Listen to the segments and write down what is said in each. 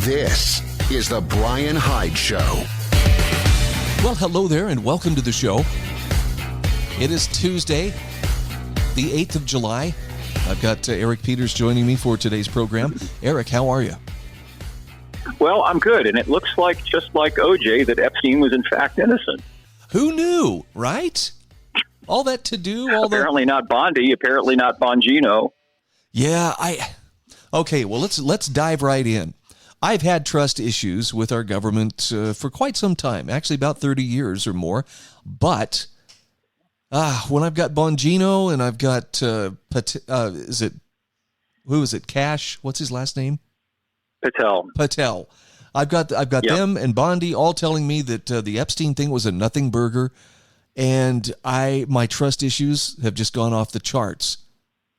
This is the Bryan Hyde Show. Well, hello there and welcome to the show. It is Tuesday, the 8th of July. I've got Eric Peters joining me for today's program. Eric, how are you? Well, I'm good, and it looks like, just like OJ, that Epstein was in fact innocent. Who knew, right? All that to do, apparently not Bondi, apparently not Bongino. Yeah, okay, well, let's dive right in. I've had trust issues with our government for quite some time, actually about 30 years or more. But when I've got Bongino and I've got who is it? Cash? What's his last name? Patel. I've got them and Bondi all telling me that the Epstein thing was a nothing burger, and my trust issues have just gone off the charts.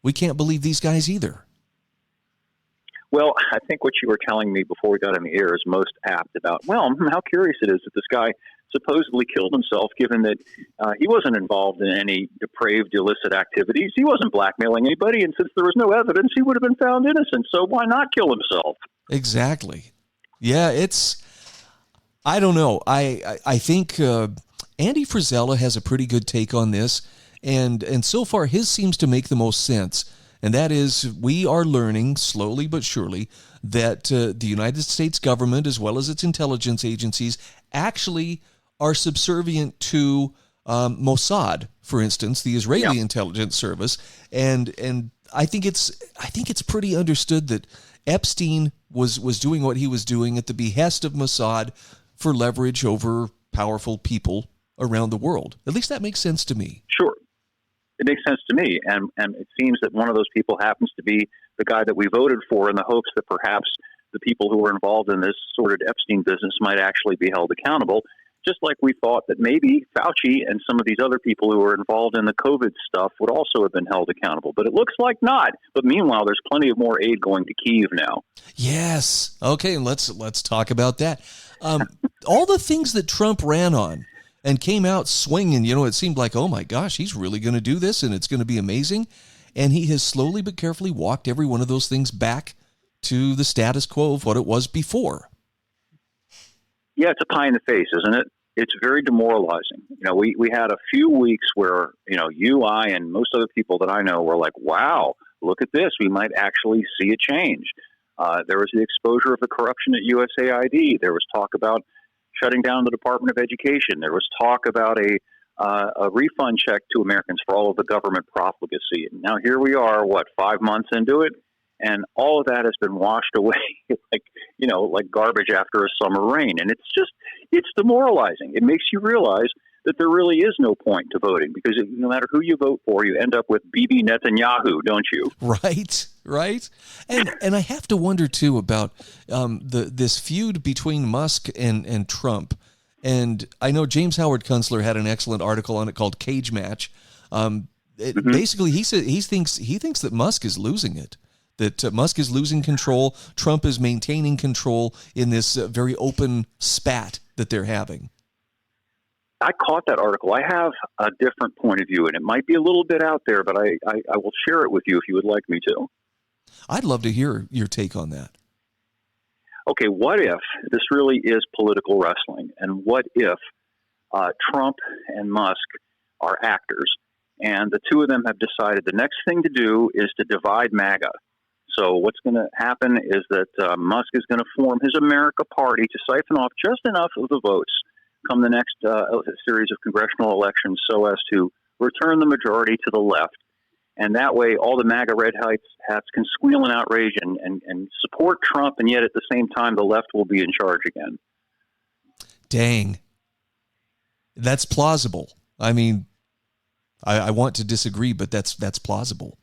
We can't believe these guys either. Well, I think what you were telling me before we got on the air is most apt about, how curious it is that this guy supposedly killed himself, given that he wasn't involved in any depraved, illicit activities. He wasn't blackmailing anybody, and since there was no evidence, he would have been found innocent. So why not kill himself? Exactly. Yeah, I don't know. I think Andy Frisella has a pretty good take on this, and so far his seems to make the most sense. And that is, we are learning slowly but surely that the United States government, as well as its intelligence agencies, actually are subservient to Mossad, for instance, the Israeli intelligence service. And I think it's pretty understood that Epstein was doing what he was doing at the behest of Mossad for leverage over powerful people around the world. At least that makes sense to me. Sure. It makes sense to me, and it seems that one of those people happens to be the guy that we voted for in the hopes that perhaps the people who were involved in this sordid Epstein business might actually be held accountable, just like we thought that maybe Fauci and some of these other people who were involved in the COVID stuff would also have been held accountable. But it looks like not. But meanwhile, there's plenty of more aid going to Kyiv now. Yes. Okay, and let's talk about that. All the things that Trump ran on and came out swinging, it seemed like, oh my gosh, he's really going to do this and it's going to be amazing. And he has slowly but carefully walked every one of those things back to the status quo of what it was before. Yeah, it's a pie in the face, isn't it? It's very demoralizing. We had a few weeks where, you, I, and most other people that I know were like, wow, look at this. We might actually see a change. There was the exposure of the corruption at USAID. There was talk about shutting down the Department of Education. There was talk about a refund check to Americans for all of the government profligacy. And now here we are, 5 months into it, and all of that has been washed away like garbage after a summer rain. And it's demoralizing. It makes you realize that there really is no point to voting, because no matter who you vote for, you end up with Bibi Netanyahu, don't you? Right. And I have to wonder, too, about this feud between Musk and Trump. And I know James Howard Kunstler had an excellent article on it called Cage Match. Basically, he said he thinks that Musk is losing it, that Musk is losing control. Trump is maintaining control in this very open spat that they're having. I caught that article. I have a different point of view, and it might be a little bit out there, but I will share it with you if you would like me to. I'd love to hear your take on that. Okay, what if this really is political wrestling? And what if Trump and Musk are actors, and the two of them have decided the next thing to do is to divide MAGA? So what's going to happen is that Musk is going to form his America Party to siphon off just enough of the votes come the next series of congressional elections so as to return the majority to the left. And that way, all the MAGA red hats can squeal in outrage and support Trump, and yet at the same time, the left will be in charge again. Dang. That's plausible. I mean, I want to disagree, but that's plausible.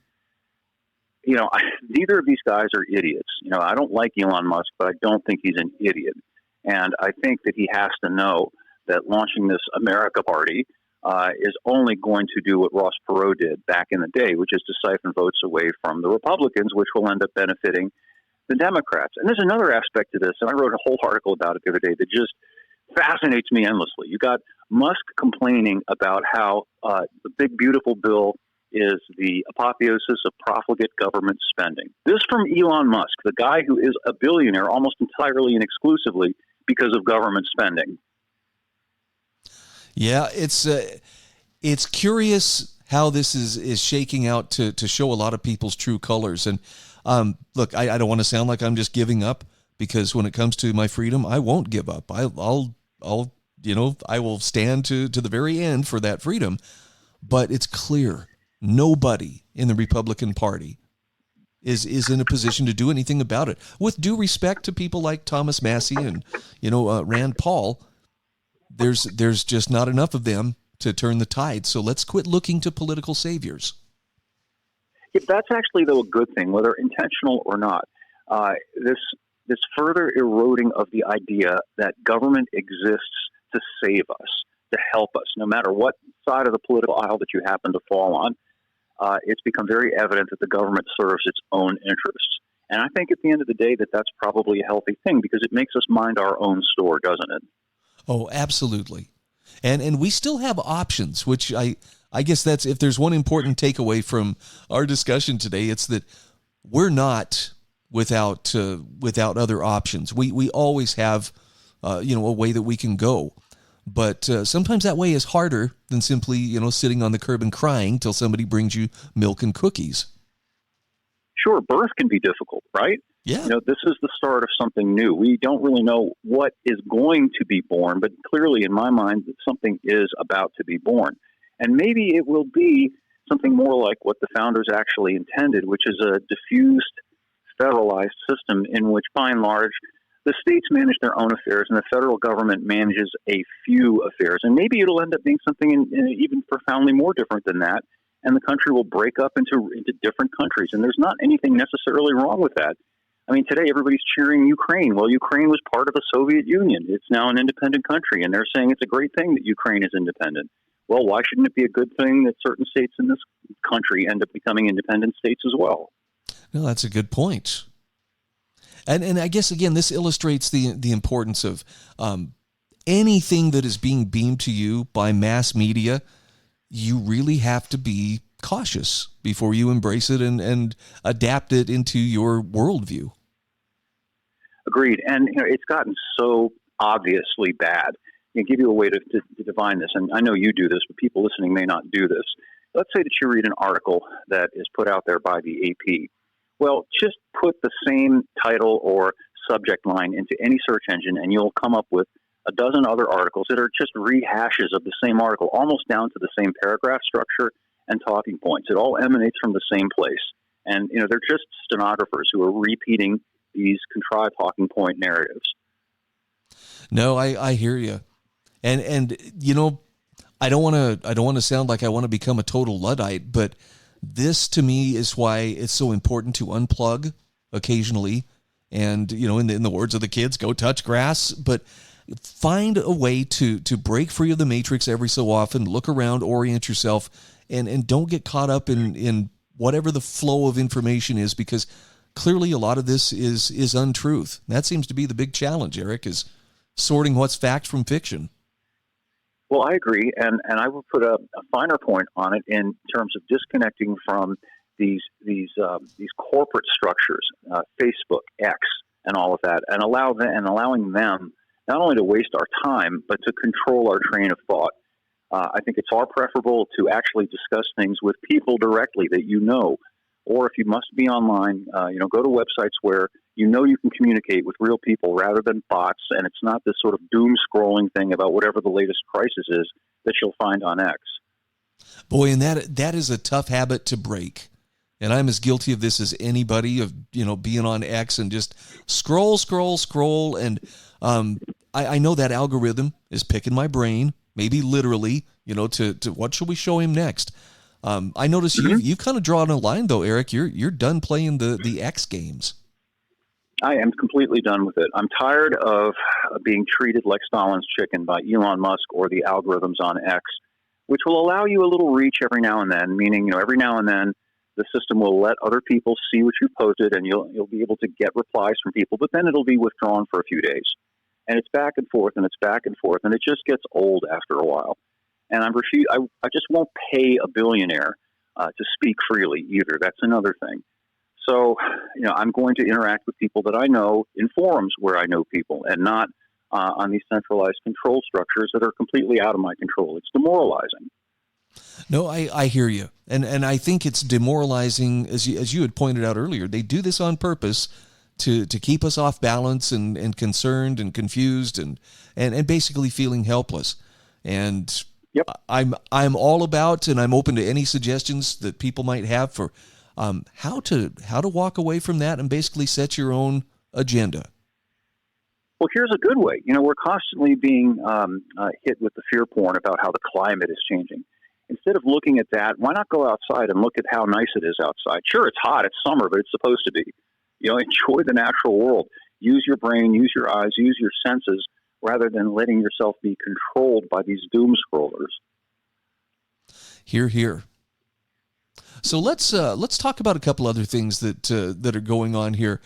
Neither of these guys are idiots. I don't like Elon Musk, but I don't think he's an idiot. And I think that he has to know that launching this America Party is only going to do what Ross Perot did back in the day, which is to siphon votes away from the Republicans, which will end up benefiting the Democrats. And there's another aspect to this, and I wrote a whole article about it the other day that just fascinates me endlessly. You got Musk complaining about how the big, beautiful bill is the apotheosis of profligate government spending. This from Elon Musk, the guy who is a billionaire almost entirely and exclusively because of government spending. Yeah, it's curious how this is shaking out to show a lot of people's true colors. And look, I don't want to sound like I'm just giving up, because when it comes to my freedom, I won't give up. I will stand to the very end for that freedom. But it's clear nobody in the Republican Party is in a position to do anything about it. With due respect to people like Thomas Massey and Rand Paul, there's just not enough of them to turn the tide. So let's quit looking to political saviors. If that's actually, though, a good thing, whether intentional or not. This further eroding of the idea that government exists to save us, to help us, no matter what side of the political aisle that you happen to fall on. It's become very evident that the government serves its own interests. And I think at the end of the day that's probably a healthy thing, because it makes us mind our own store, doesn't it? Oh, absolutely. And we still have options, which I guess that's, if there's one important takeaway from our discussion today, it's that we're not without other options. We always have a way that we can go. But sometimes that way is harder than simply, sitting on the curb and crying till somebody brings you milk and cookies. Sure, birth can be difficult, right? Yeah. This is the start of something new. We don't really know what is going to be born, but clearly in my mind, something is about to be born. And maybe it will be something more like what the founders actually intended, which is a diffused, federalized system in which, by and large, the states manage their own affairs and the federal government manages a few affairs. And maybe it'll end up being something even profoundly more different than that, and the country will break up into different countries. And there's not anything necessarily wrong with that. I mean, today everybody's cheering Ukraine. Well, Ukraine was part of the Soviet Union. It's now an independent country, and they're saying it's a great thing that Ukraine is independent. Well, why shouldn't it be a good thing that certain states in this country end up becoming independent states as well? No, that's a good point. And I guess, again, this illustrates the importance of anything that is being beamed to you by mass media. You really have to be cautious before you embrace it and adapt it into your worldview. Agreed. And it's gotten so obviously bad. I'll give you a way to define this. And I know you do this, but people listening may not do this. Let's say that you read an article that is put out there by the AP. Well, just put the same title or subject line into any search engine, and you'll come up with a dozen other articles that are just rehashes of the same article, almost down to the same paragraph structure and talking points. It all emanates from the same place. And, they're just stenographers who are repeating these contrived talking point narratives. No, I hear you. And I don't want to sound like I want to become a total Luddite, but this to me is why it's so important to unplug occasionally. And, in the words of the kids, go touch grass, but find a way to break free of the matrix every so often, look around, orient yourself, and don't get caught up in whatever the flow of information is, because clearly a lot of this is untruth. That seems to be the big challenge, Eric, is sorting what's fact from fiction. Well, I agree, and I would put a finer point on it in terms of disconnecting from these corporate structures, Facebook, X, and all of that, and allowing them not only to waste our time, but to control our train of thought. I think it's far preferable to actually discuss things with people directly that you know, or if you must be online, go to websites where you can communicate with real people rather than bots, and it's not this sort of doom scrolling thing about whatever the latest crisis is that you'll find on X. Boy, and that is a tough habit to break. And I'm as guilty of this as anybody, of being on X and just scroll, and I know that algorithm is picking my brain, maybe literally, to what should we show him next. I notice you've kind of drawn a line though, Eric. You're done playing the X games. I am completely done with it. I'm tired of being treated like Stalin's chicken by Elon Musk or the algorithms on X, which will allow you a little reach every now and then, meaning, every now and then the system will let other people see what you've posted, and you'll be able to get replies from people, but then it'll be withdrawn for a few days. And it's back and forth, and it just gets old after a while. And I just won't pay a billionaire to speak freely either. That's another thing. So, I'm going to interact with people that I know in forums where I know people, and not on these centralized control structures that are completely out of my control. It's demoralizing. No, I hear you. And I think it's demoralizing, as you had pointed out earlier. They do this on purpose to keep us off balance and concerned and confused and basically feeling helpless. And yep. I'm all about, and I'm open to any suggestions that people might have for how to walk away from that and basically set your own agenda. Well, here's a good way. We're constantly being hit with the fear porn about how the climate is changing. Instead of looking at that, why not go outside and look at how nice it is outside? Sure, it's hot, it's summer, but it's supposed to be. Enjoy the natural world. Use your brain, use your eyes, use your senses, rather than letting yourself be controlled by these doom scrollers. Hear, hear. So let's talk about a couple other things that are going on here.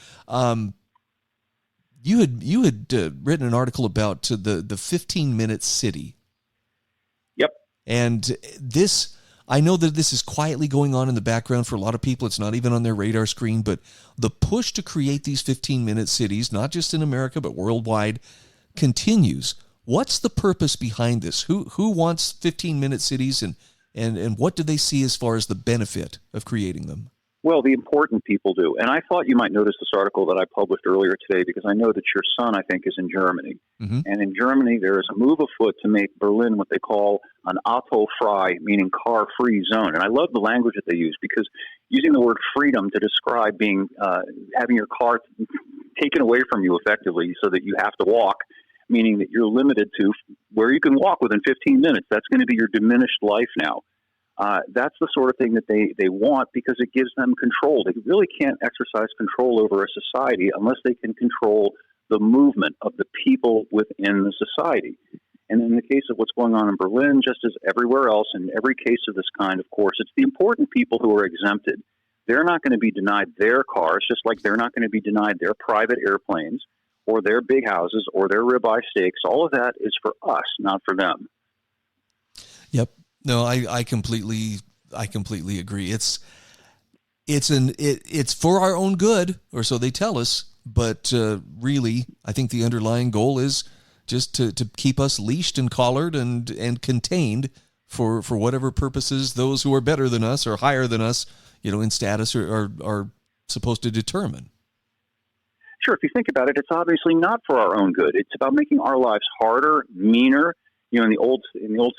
You had written an article about the 15-minute city. Yep. And I know that this is quietly going on in the background for a lot of people. It's not even on their radar screen, but the push to create these 15-minute cities, not just in America, but worldwide, continues. What's the purpose behind this? Who wants 15-minute cities, and what do they see as far as the benefit of creating them? Well, the important people do. And I thought you might notice this article that I published earlier today, because I know that your son, I think, is in Germany. Mm-hmm. And in Germany, there is a move afoot to make Berlin what they call an autofrei, meaning car-free zone. And I love the language that they use, because using the word freedom to describe being having your car taken away from you effectively so that you have to walk, meaning that you're limited to where you can walk within 15 minutes. That's going to be your diminished life now. That's the sort of thing that they want, because it gives them control. They really can't exercise control over a society unless they can control the movement of the people within the society. And in the case of what's going on in Berlin, just as everywhere else, in every case of this kind, of course, it's the important people who are exempted. They're not going to be denied their cars, just like they're not going to be denied their private airplanes or their big houses or their ribeye steaks. All of that is for us, not for them. Yep. No, I completely agree. It's for our own good, or so they tell us. But really, I think the underlying goal is just to keep us leashed and collared and contained for whatever purposes those who are better than us or higher than us, in status are supposed to determine. Sure, if you think about it, it's obviously not for our own good. It's about making our lives harder, meaner. In the old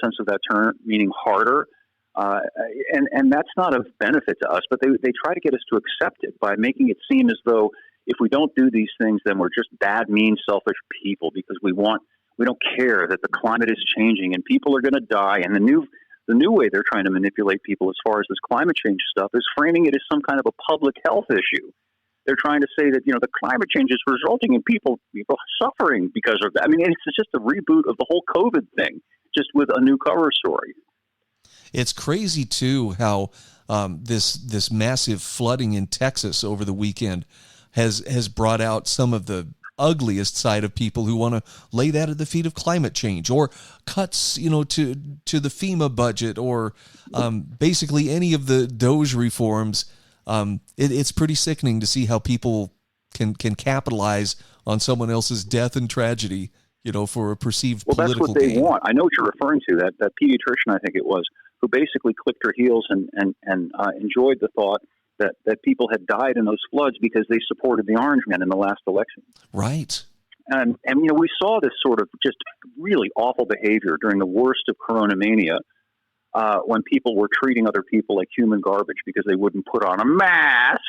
sense of that term, meaning harder, and that's not of benefit to us. But they try to get us to accept it by making it seem as though if we don't do these things, then we're just bad, mean, selfish people, because we don't care that the climate is changing and people are going to die. And the new way they're trying to manipulate people as far as this climate change stuff is framing it as some kind of a public health issue. They're trying to say that, the climate change is resulting in people suffering because of that. I mean, it's just a reboot of the whole COVID thing, just with a new cover story. It's crazy, too, how this massive flooding in Texas over the weekend has brought out some of the ugliest side of people who want to lay that at the feet of climate change, or cuts, to the FEMA budget, or basically any of the DOGE reforms. It's pretty sickening to see how people can capitalize on someone else's death and tragedy, for a perceived political gain. Well, that's what they want. I know what you're referring to, that pediatrician, I think it was, who basically clicked her heels and enjoyed the thought that people had died in those floods because they supported the Orange Man in the last election. Right. And we saw this sort of just really awful behavior during the worst of Corona mania, when people were treating other people like human garbage because they wouldn't put on a mask,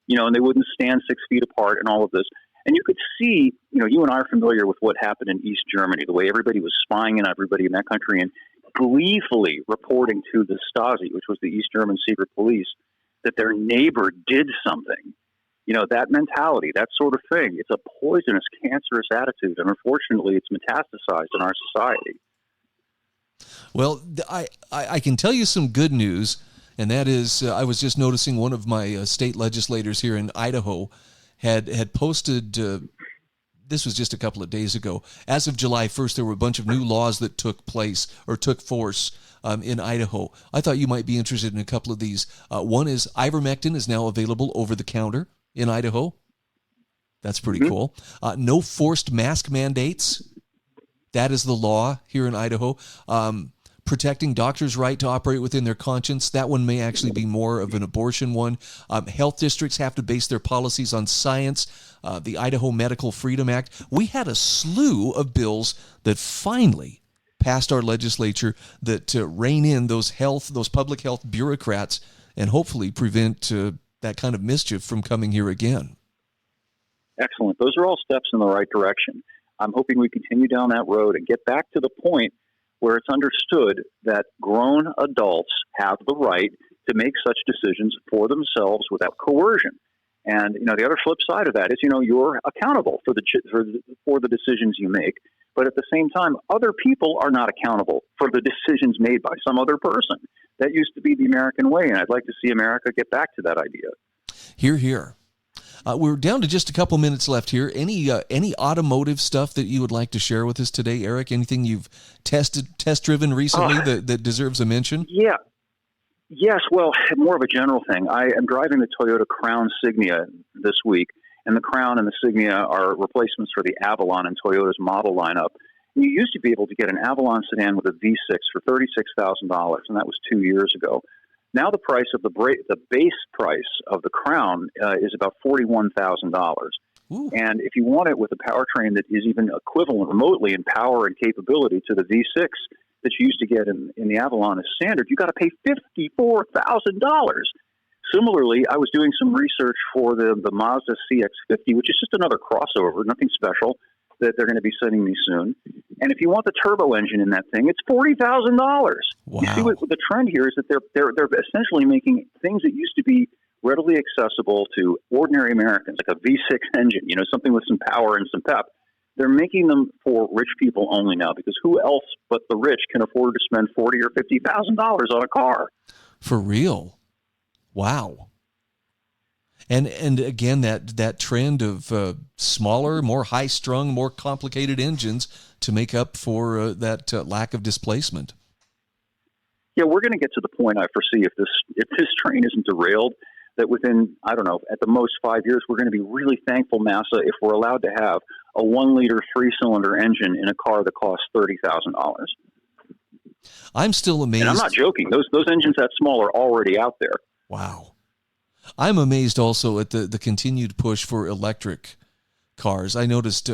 and they wouldn't stand 6 feet apart and all of this. And you could see, you and I are familiar with what happened in East Germany, the way everybody was spying on everybody in that country and gleefully reporting to the Stasi, which was the East German secret police, that their neighbor did something. That mentality, that sort of thing. It's a poisonous, cancerous attitude, and unfortunately it's metastasized in our society. Well, I can tell you some good news, and that is I was just noticing one of my state legislators here in Idaho had posted this was just a couple of days ago. As of July 1st, there were a bunch of new laws that took force in Idaho. I thought you might be interested in a couple of these. One is ivermectin is now available over the counter in Idaho. That's pretty cool. No forced mask mandates. That is the law here in Idaho. Protecting doctors' right to operate within their conscience. That one may actually be more of an abortion one. Health districts have to base their policies on science. The Idaho Medical Freedom Act. We had a slew of bills that finally passed our legislature that rein in those public health bureaucrats and hopefully prevent that kind of mischief from coming here again. Excellent. Those are all steps in the right direction. I'm hoping we continue down that road and get back to the point where it's understood that grown adults have the right to make such decisions for themselves without coercion. And, the other flip side of that is, you're accountable for the decisions you make. But at the same time, other people are not accountable for the decisions made by some other person. That used to be the American way, and I'd like to see America get back to that idea. Hear, hear. We're down to just a couple minutes left here. Any automotive stuff that you would like to share with us today, Eric? Anything you've test-driven recently that deserves a mention? Yeah. Yes, well, more of a general thing. I am driving the Toyota Crown Signia this week, and the Crown and the Signia are replacements for the Avalon in Toyota's model lineup. And you used to be able to get an Avalon sedan with a V6 for $36,000, and that was 2 years ago. Now the price of the base price of the Crown is about $41,000. And if you want it with a powertrain that is even equivalent remotely in power and capability to the V6 that you used to get in the Avalon as standard, you got to pay $54,000. Similarly, I was doing some research for the Mazda CX-50, which is just another crossover, nothing special, that they're going to be sending me soon. And if you want the turbo engine in that thing, it's $40,000. Wow. You see what the trend here is that they're essentially making things that used to be readily accessible to ordinary Americans, like a V6 engine, something with some power and some pep. They're making them for rich people only now, because who else but the rich can afford to spend $40,000 or $50,000 on a car? For real? Wow. And again, that trend of smaller, more high-strung, more complicated engines to make up for that lack of displacement. Yeah, we're going to get to the point, I foresee, if this train isn't derailed, that within, I don't know, at the most 5 years, we're going to be really thankful, NASA, if we're allowed to have a 1-liter 3-cylinder engine in a car that costs $30,000. I'm still amazed. And I'm not joking. Those engines that small are already out there. Wow. I'm amazed also at the continued push for electric cars. I noticed,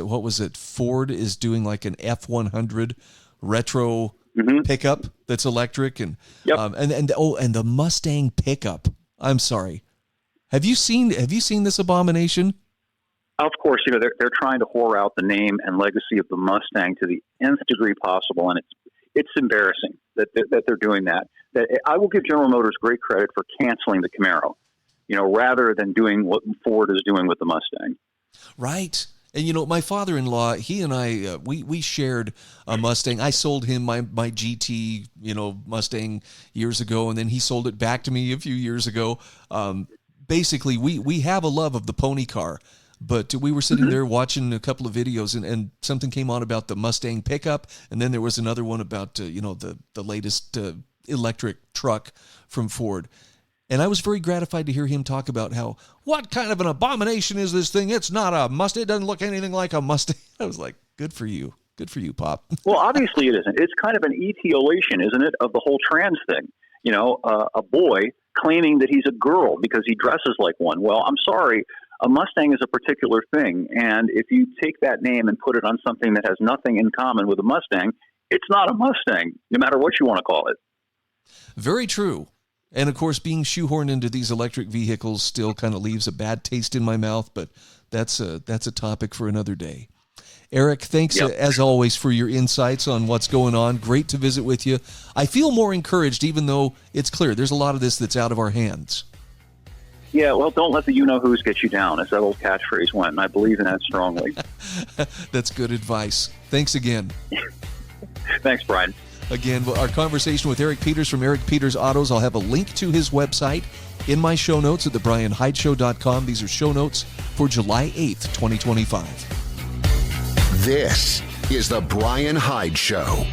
Ford is doing like an F-100 retro pickup that's electric, and and the Mustang pickup. I'm sorry. Have you seen this abomination? Of course, they're trying to whore out the name and legacy of the Mustang to the nth degree possible, and it's embarrassing that they're doing that. I will give General Motors great credit for canceling the Camaro, rather than doing what Ford is doing with the Mustang. Right. And, my father-in-law, he and I, we shared a Mustang. I sold him my GT, Mustang years ago, and then he sold it back to me a few years ago. Basically, we have a love of the pony car, but we were sitting there watching a couple of videos, and something came on about the Mustang pickup, and then there was another one about, the latest electric truck from Ford. And I was very gratified to hear him talk about what kind of an abomination is this thing? It's not a Mustang. It doesn't look anything like a Mustang. I was like, good for you. Good for you, Pop. Well, obviously it isn't. It's kind of an etiolation, isn't it, of the whole trans thing? A boy claiming that he's a girl because he dresses like one. Well, I'm sorry. A Mustang is a particular thing. And if you take that name and put it on something that has nothing in common with a Mustang, it's not a Mustang, no matter what you want to call it. Very true. And, of course, being shoehorned into these electric vehicles still kind of leaves a bad taste in my mouth, but that's a topic for another day. Eric, thanks as always for your insights on what's going on. Great to visit with you. I feel more encouraged, even though it's clear there's a lot of this that's out of our hands. Yeah, well, don't let the you-know-whos get you down, as that old catchphrase went, and I believe in that strongly. That's good advice. Thanks again. Thanks, Brian. Again, our conversation with Eric Peters from Eric Peters Autos. I'll have a link to his website in my show notes at thebrianhydeshow.com. These are show notes for July 8th, 2025. This is the Bryan Hyde Show.